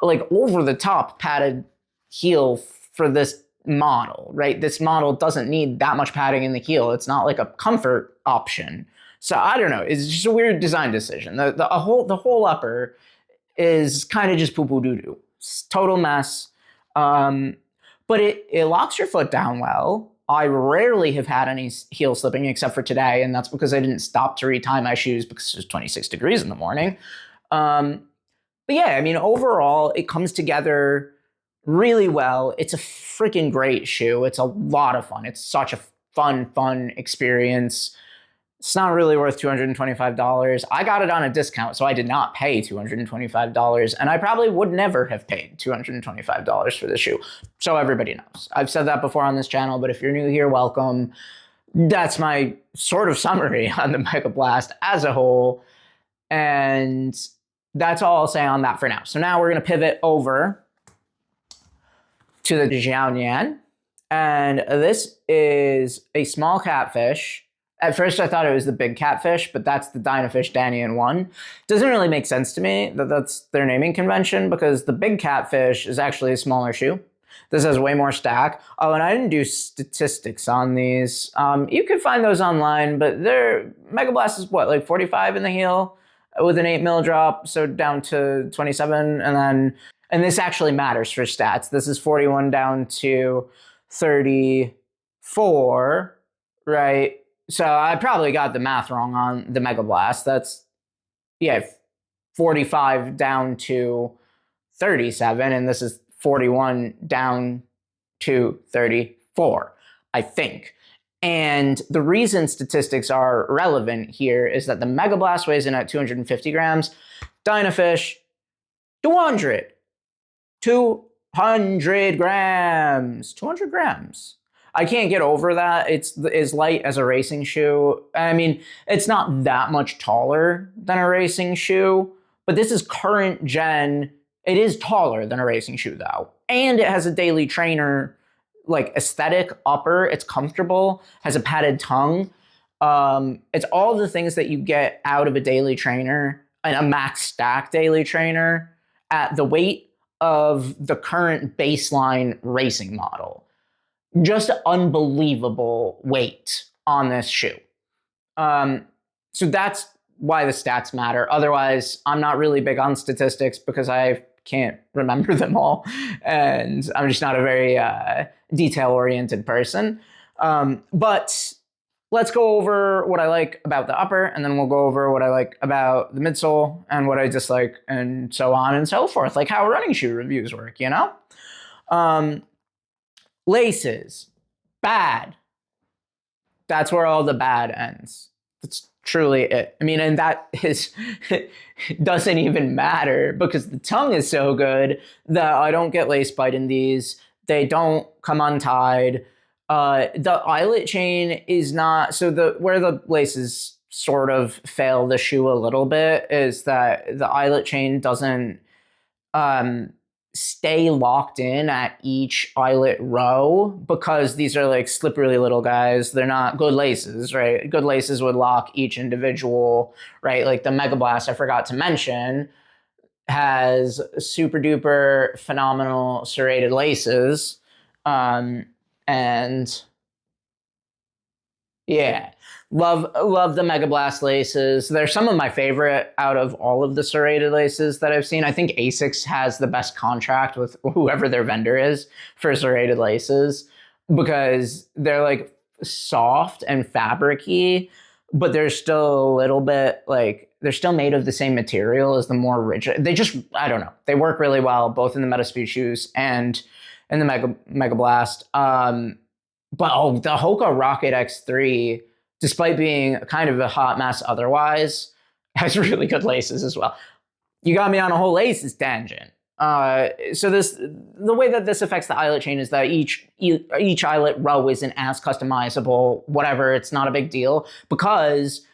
like over the top padded heel for this model, right? This model doesn't need that much padding in the heel. It's not like a comfort option. So I don't know. It's just a weird design decision. The whole upper is kind of just poo-poo doo-doo. It's total mess. But it locks your foot down well. I rarely have had any heel slipping except for today, and that's because I didn't stop to retie my shoes because it was 26 degrees in the morning. But yeah, I mean, overall, it comes together really well. It's a freaking great shoe. It's a lot of fun. It's such a fun experience. It's not really worth $225. I got it on a discount, so I did not pay $225, and I probably would never have paid $225 for this shoe. So everybody knows. I've said that before on this channel, but if you're new here, welcome. That's my sort of summary on the Megablast as a whole, and that's all I'll say on that for now. So now we're going to pivot over to the XaioNian, and this is a small catfish. At first I thought it was the big catfish, but that's the Dynafish Danian one. Doesn't really make sense to me that that's their naming convention because the big catfish is actually a smaller shoe. This has way more stack. Oh, and I didn't do statistics on these. You can find those online, but their Megablast is what, like 45 in the heel with an 8mm drop, so down to 27, and this actually matters for stats. This is 41 down to 34, right? So I probably got the math wrong on the Megablast. That's, yeah, 45 down to 37, and this is 41 down to 34, I think. And the reason statistics are relevant here is that the Megablast weighs in at 250 grams, Dynafish 200 grams. 200 grams. I can't get over that. It's as light as a racing shoe. I mean, it's not that much taller than a racing shoe, but this is current gen. It is taller than a racing shoe though. And it has a daily trainer like aesthetic upper. It's comfortable, has a padded tongue. It's all the things that you get out of a daily trainer and a max stack daily trainer at the weight of the current baseline racing model. Just unbelievable weight on this shoe. So that's why the stats matter. Otherwise, I'm not really big on statistics because I can't remember them all. And I'm just not a very detail-oriented person. But let's go over what I like about the upper, and then we'll go over what I like about the midsole and what I dislike, and so on and so forth, like how running shoe reviews work, you know? Laces, bad. That's where all the bad ends. That's truly it. I mean, and that is doesn't even matter because the tongue is so good that I don't get lace bite in these. They don't come untied. The eyelet chain is not, so where the laces sort of fail the shoe a little bit is that the eyelet chain doesn't stay locked in at each eyelet row because these are like slippery little guys. They're not good laces, right? Good laces would lock each individual, right? Like the Megablast, I forgot to mention, has super duper phenomenal serrated laces. And yeah, love the Megablast laces. They're some of my favorite out of all of the serrated laces that I've seen. I think Asics has the best contract with whoever their vendor is for serrated laces because they're like soft and fabric-y, but they're still a little bit like, they're still made of the same material as the more rigid. They just, I don't know. They work really well, both in the Metaspeed shoes and in the Megablast. But the Hoka Rocket X3, despite being kind of a hot mess otherwise, has really good laces as well. You got me on a whole laces tangent. So the way that this affects the eyelet chain is that each eyelet row isn't as customizable, whatever, it's not a big deal, because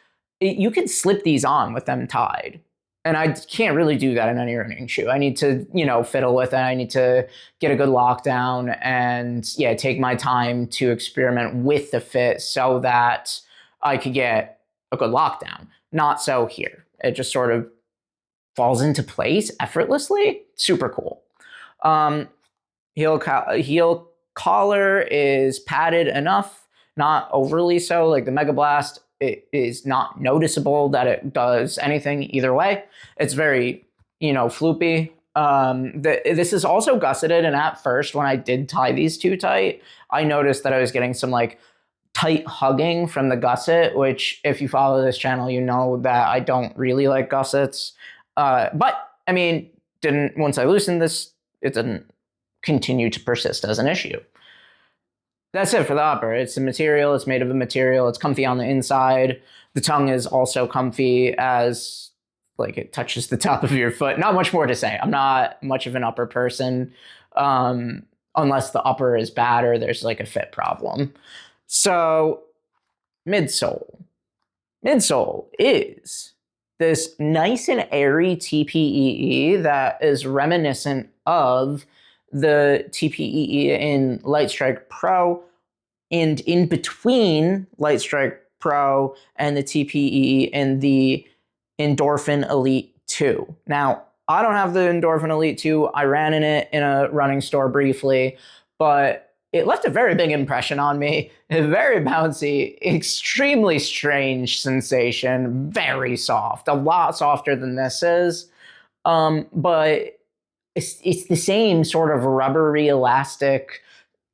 you can slip these on with them tied. And I can't really do that in any running shoe. I need to, fiddle with it. I need to get a good lockdown and, take my time to experiment with the fit so that I could get a good lockdown. Not so here. It just sort of falls into place effortlessly. Super cool. Heel collar is padded enough, not overly so. Like the Megablast, it is not noticeable that it does anything either way. It's very, floopy. This is also gusseted, and at first when I did tie these too tight, I noticed that I was getting some like tight hugging from the gusset, which if you follow this channel, you know that I don't really like gussets. But I mean, once I loosened this, it didn't continue to persist as an issue. That's it for the upper. It's a material. It's made of a material. It's comfy on the inside. The tongue is also comfy as like it touches the top of your foot. Not much more to say. I'm not much of an upper person unless the upper is bad or there's like a fit problem. So midsole. Midsole is this nice and airy TPEE that is reminiscent of the TPEE in Lightstrike Pro, and in between Lightstrike Pro and the TPEE in the Endorphin Elite 2. Now, I don't have the Endorphin Elite 2. I ran in it in a running store briefly, but it left a very big impression on me. A very bouncy, extremely strange sensation, very soft, a lot softer than this is, but it's the same sort of rubbery, elastic,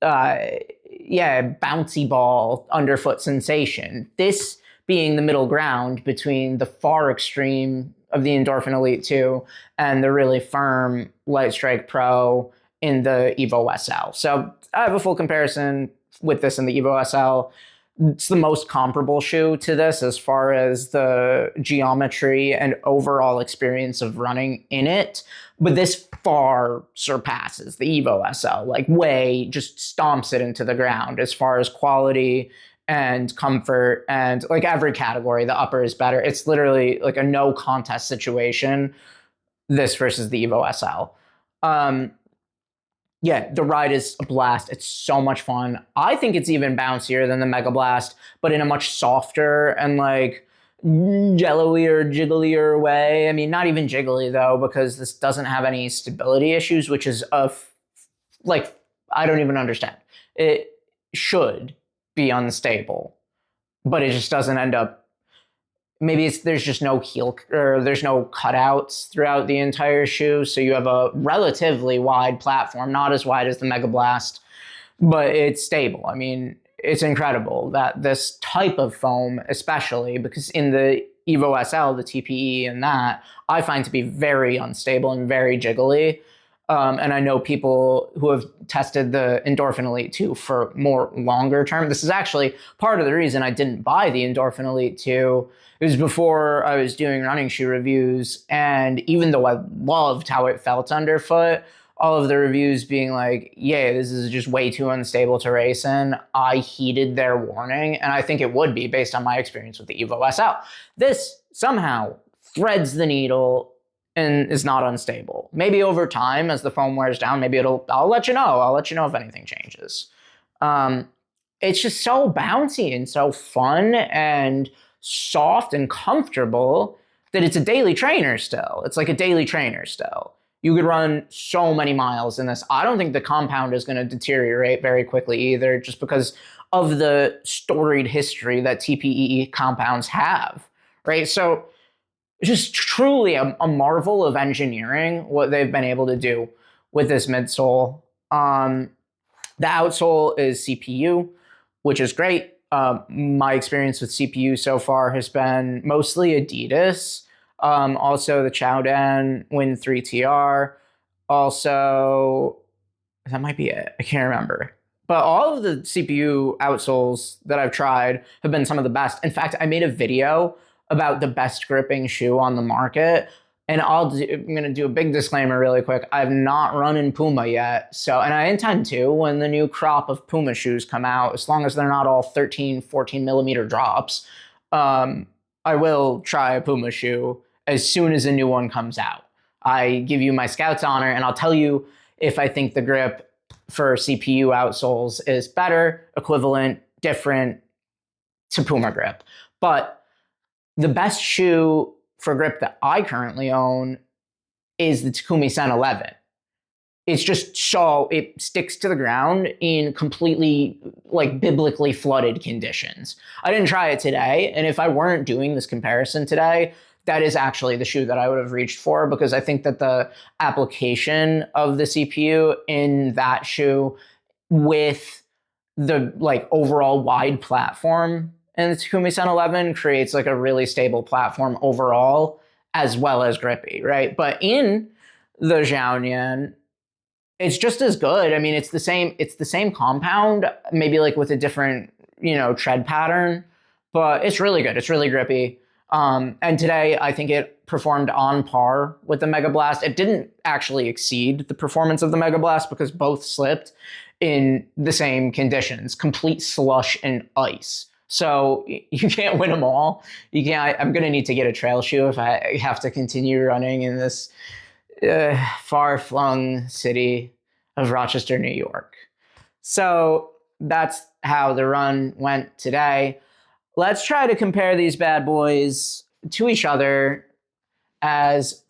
bouncy ball underfoot sensation. This being the middle ground between the far extreme of the Endorphin Elite 2 and the really firm Lightstrike Pro in the Evo SL. So I have a full comparison with this in the Evo SL. It's the most comparable shoe to this as far as the geometry and overall experience of running in it. But this far surpasses the Evo SL, like way just stomps it into the ground as far as quality and comfort and like every category. The upper is better. It's literally like a no contest situation, this versus the Evo SL. Yeah, the ride is a blast. It's so much fun. I think it's even bouncier than the Megablast, but in a much softer and like jellier, jigglier way. I mean, not even jiggly though, because this doesn't have any stability issues, which is like, I don't even understand. It should be unstable, but it just doesn't end up. Maybe there's just no heel, or there's no cutouts throughout the entire shoe. So you have a relatively wide platform, not as wide as the Megablast, but it's stable. I mean, it's incredible that this type of foam, especially because in the Evo SL, the TPE and that, I find to be very unstable and very jiggly. And I know people who have tested the Endorphin Elite 2 for more longer term. This is actually part of the reason I didn't buy the Endorphin Elite 2. It was before I was doing running shoe reviews. And even though I loved how it felt underfoot, all of the reviews being like, yeah, this is just way too unstable to race in, I heeded their warning. And I think it would be based on my experience with the Evo SL. This somehow threads the needle and is not unstable. Maybe over time, as the foam wears down, maybe I'll let you know. I'll let you know if anything changes. It's just so bouncy and so fun and soft and comfortable that it's a daily trainer still. It's like a daily trainer still. You could run so many miles in this. I don't think the compound is going to deteriorate very quickly either, just because of the storied history that TPE compounds have, right? So just truly a marvel of engineering, what they've been able to do with this midsole. The outsole is CPU, which is great. My experience with CPU so far has been mostly Adidas. Also the Showdown Win 3 TR. Also, that might be it. I can't remember. But all of the CPU outsoles that I've tried have been some of the best. In fact, I made a video about the best gripping shoe on the market. And I'm going to do a big disclaimer really quick. I've not run in Puma yet. And I intend to when the new crop of Puma shoes come out, as long as they're not all 13, 14 millimeter drops. I will try a Puma shoe as soon as a new one comes out. I give you my Scout's honor, and I'll tell you if I think the grip for CPU outsoles is better, equivalent, different to Puma grip. But the best shoe for grip that I currently own is the Takumi Sen 11. It's just so, it sticks to the ground in completely like biblically flooded conditions. I didn't try it today, and if I weren't doing this comparison today, that is actually the shoe that I would have reached for, because I think that the application of the CPU in that shoe with the like overall wide platform and the Takumi Sen 11 creates like a really stable platform overall, as well as grippy, right? But in the XaioNian, it's just as good. I mean, it's the same compound, maybe like with a different, tread pattern, but it's really good. It's really grippy. And today I think it performed on par with the Megablast. It didn't actually exceed the performance of the Megablast because both slipped in the same conditions, complete slush and ice. So you can't win them all. You can't. I'm going to need to get a trail shoe if I have to continue running in this far-flung city of Rochester, New York. So that's how the run went today. Let's try to compare these bad boys to each other as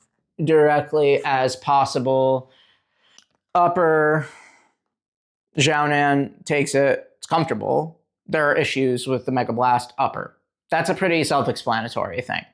directly as possible. Upper, XaioNian takes it. It's comfortable. There are issues with the Megablast upper. That's a pretty self-explanatory thing.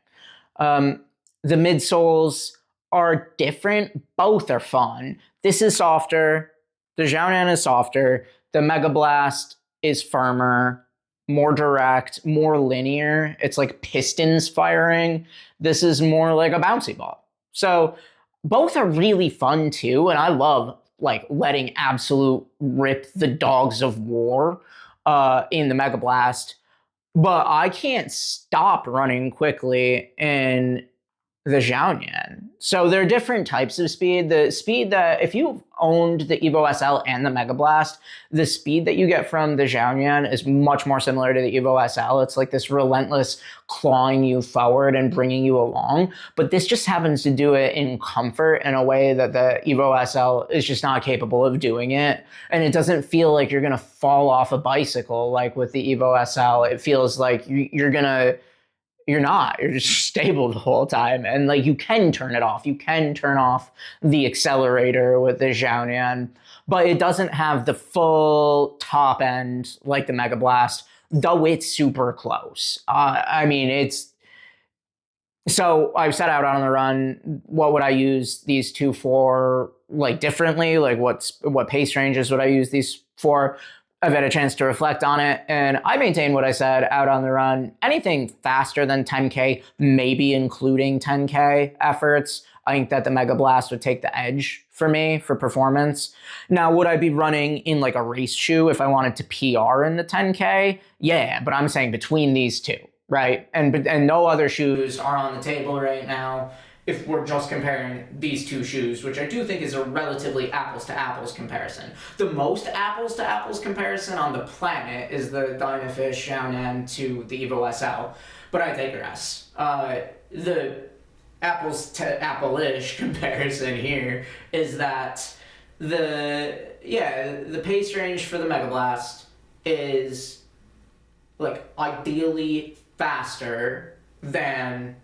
The midsoles are different. Both are fun. This is softer. The XaioNian is softer. The Megablast is firmer, more direct, more linear. It's like pistons firing. This is more like a bouncy ball. So both are really fun too, and I love like letting absolute rip the dogs of war in the Megablast, but I can't stop running quickly in the XaioNian. So there are different types of speed. The speed that, if you've owned the Evo SL and the Megablast, the speed that you get from the XaioNian is much more similar to the Evo SL. It's like this relentless clawing you forward and bringing you along. But this just happens to do it in comfort in a way that the Evo SL is just not capable of doing it. And it doesn't feel like you're gonna fall off a bicycle like with the Evo SL. It feels like you're not. You're just stable the whole time. And like you can turn it off. You can turn off the accelerator with the XaioNian, but it doesn't have the full top end like the Megablast, though it's super close. I mean, it's... So I set out on the run, what would I use these two for, like, differently? Like what pace ranges would I use these for? I've had a chance to reflect on it, and I maintain what I said out on the run. Anything faster than 10K, maybe including 10K efforts, I think that the Megablast would take the edge for me for performance. Now, would I be running in like a race shoe if I wanted to PR in the 10K? Yeah, but I'm saying between these two, right? And no other shoes are on the table right now if we're just comparing these two shoes, which I do think is a relatively apples-to-apples comparison. The most apples-to-apples comparison on the planet is the Dynafish XaioNian to the Evo SL, but I digress. The apples-to-apple-ish comparison here is that the pace range for the Megablast is like ideally faster than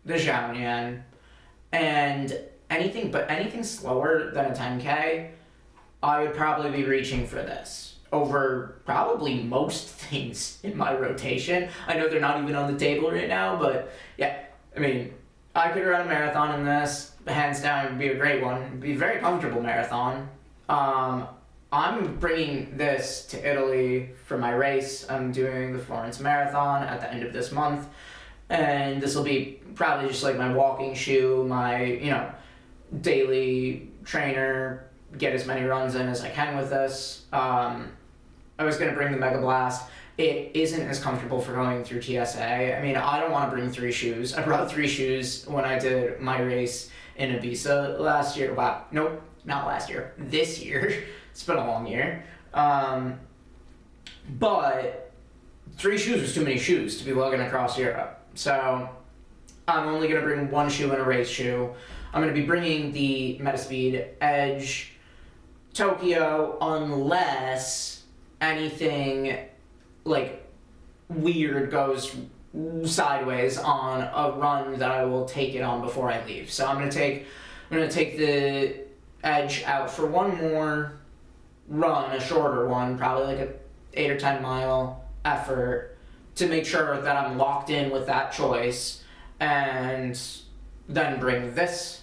the XaioNian, and anything slower than a 10K, I would probably be reaching for this over probably most things in my rotation. I know they're not even on the table right now, but yeah, I mean, I could run a marathon in this, hands down. It would be a great one. It'd be a very comfortable marathon. I'm bringing this to Italy for my race. I'm doing the Florence Marathon at the end of this month. And this will be probably just like my walking shoe, my, daily trainer, get as many runs in as I can with this. I was going to bring the Megablast. It isn't as comfortable for going through TSA. I mean, I don't want to bring 3 shoes. I brought 3 shoes when I did my race in Ibiza last year. Wow, nope, not last year. This year. It's been a long year. But 3 shoes was too many shoes to be lugging across Europe. So I'm only going to bring 1 shoe and a race shoe. I'm going to be bringing the Metaspeed Edge Tokyo unless anything like weird goes sideways on a run that I will take it on before I leave. So I'm going to take the Edge out for one more run, a shorter one, probably like a 8 or 10 mile effort, to make sure that I'm locked in with that choice, and then bring this,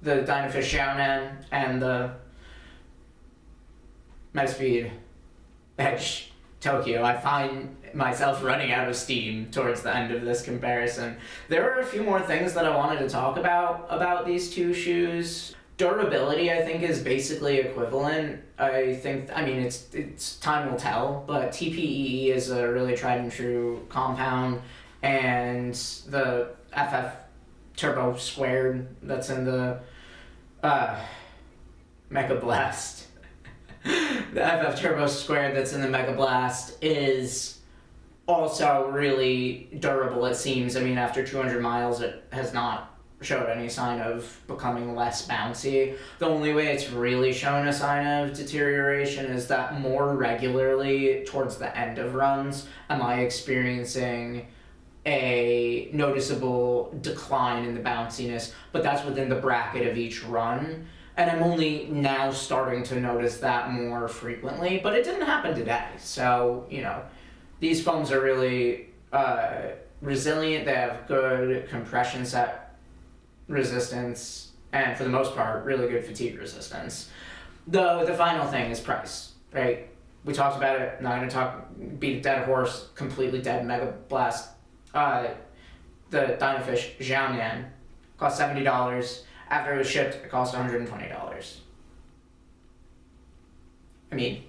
the Dynafish XaioNian, and the Metaspeed Edge Tokyo. I find myself running out of steam towards the end of this comparison. There are a few more things that I wanted to talk about these two shoes. Durability, I think, is basically equivalent. It's time will tell, but TPEE is a really tried and true compound, and the FF Turbo Squared that's in the Megablast, the FF Turbo Squared that's in the Megablast is also really durable, it seems. I mean, after 200 miles, it has not showed any sign of becoming less bouncy. The only way it's really shown a sign of deterioration is that more regularly towards the end of runs am I experiencing a noticeable decline in the bounciness, but that's within the bracket of each run. And I'm only now starting to notice that more frequently, but it didn't happen today. So, these foams are really resilient. They have good compression set resistance, and for the most part, really good fatigue resistance. The final thing is price, right? We talked about it. I'm not going to beat a dead horse, completely dead Megablast. The Dynafish XaioNian cost $70. After it was shipped, it cost $120. I mean,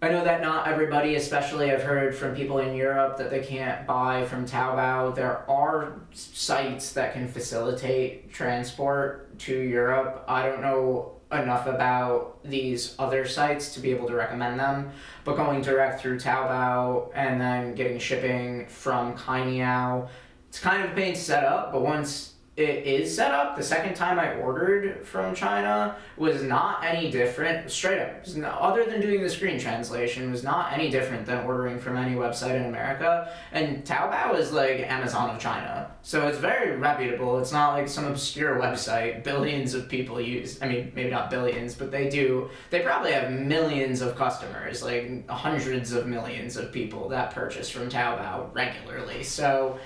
I know that not everybody, especially I've heard from people in Europe that they can't buy from Taobao. There are sites that can facilitate transport to Europe. I don't know enough about these other sites to be able to recommend them, but going direct through Taobao and then getting shipping from XaioNian, it's kind of a pain to set up, but once it is set up, the second time I ordered from China was not any different, straight up, other than doing the screen translation, was not any different than ordering from any website in America. And Taobao is like Amazon of China, so it's very reputable. It's not like some obscure website billions of people use. I mean, maybe not billions, but they do. They probably have millions of customers, like hundreds of millions of people that purchase from Taobao regularly. So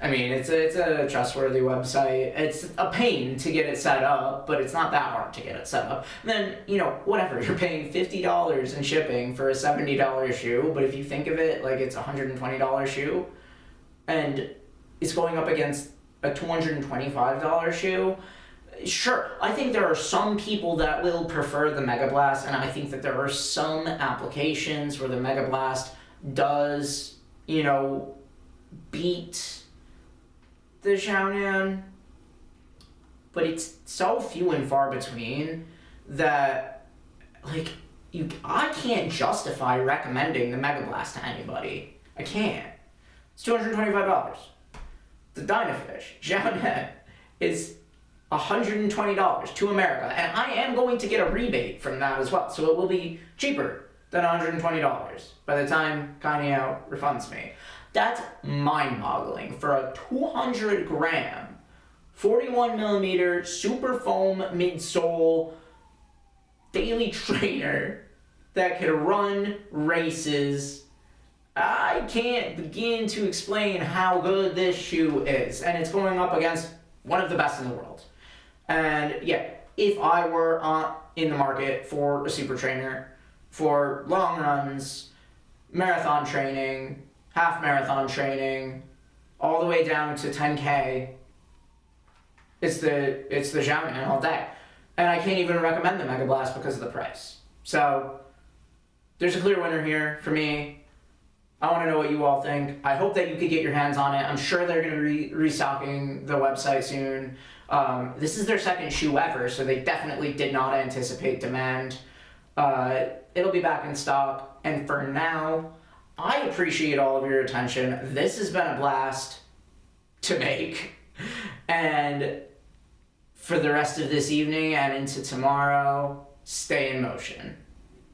I mean, it's a trustworthy website. It's a pain to get it set up, but it's not that hard to get it set up. And then, you know, whatever, you're paying $50 in shipping for a $70 shoe, but if you think of it like it's a $120 shoe, and it's going up against a $225 shoe, sure, I think there are some people that will prefer the Megablast, and I think that there are some applications where the Megablast does, you know, beat the XaioNian, but it's so few and far between that, like, I can't justify recommending the Megablast to anybody. I can't. It's $225. The Dynafish XaioNian is $120 to America, and I am going to get a rebate from that as well, so it will be cheaper than $120 by the time XaioNian refunds me. That's mind-boggling for a 200-gram, 41-millimeter super foam midsole daily trainer that can run races. I can't begin to explain how good this shoe is, and it's going up against one of the best in the world. And yeah, if I were in the market for a Supertrainer for long runs, marathon training, half marathon training, all the way down to 10K, it's the XaioNian all day. And I can't even recommend the Megablast because of the price. So there's a clear winner here for me. I want to know what you all think. I hope that you could get your hands on it. I'm sure they're going to be restocking the website soon. This is their second shoe ever, so they definitely did not anticipate demand. It'll be back in stock. And for now, I appreciate all of your attention. This has been a blast to make. And for the rest of this evening and into tomorrow, stay in motion.